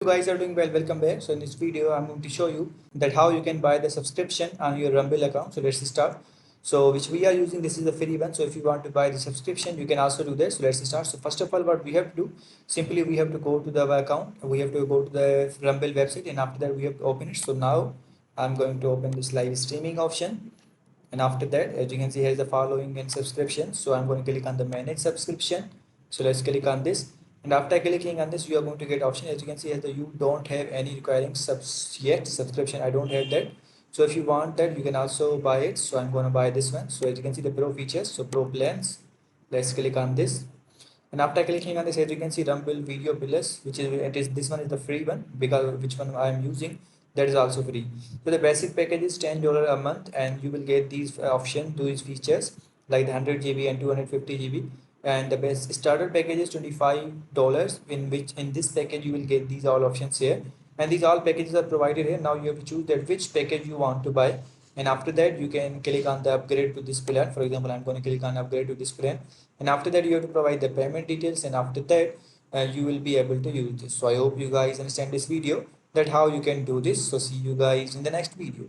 You guys are doing well, welcome back. So in this video I'm going to show you that how you can buy the subscription on your Rumble account. So let's start. So which we are using, this is a free one. So if you want to buy the subscription, you can also do this. So let's start. So first of all, what we have to do, simply we have to go to the account, we have to go to the Rumble website, and after that we have to open it. So now I'm going to open this live streaming option, and after that, as you can see, here's the following and subscription. So I'm going to click on the manage subscription. So let's click on this, and after clicking on this, you are going to get option. As you can see, as the you don't have any requiring subscription. I don't have that. So if you want that, you can also buy it. So I'm going to buy this one. So as you can see, the pro features, so pro plans. Let's click on this, and after clicking on this, as you can see, Rumble Video Plus, which is this one is the free one, because which one I am using, that is also free. So the basic package is $10 a month, and you will get these options, these features like the 100 GB and 250 GB. And the best starter package is $25, in which in this package you will get these all options here, and these all packages are provided here. Now you have to choose that which package you want to buy, and after that you can click on the upgrade to this plan. For example, I'm going to click on upgrade to this plan, and after that you have to provide the payment details, and after that you will be able to use this. So I hope you guys understand this video, that how you can do this. So see you guys in the next video.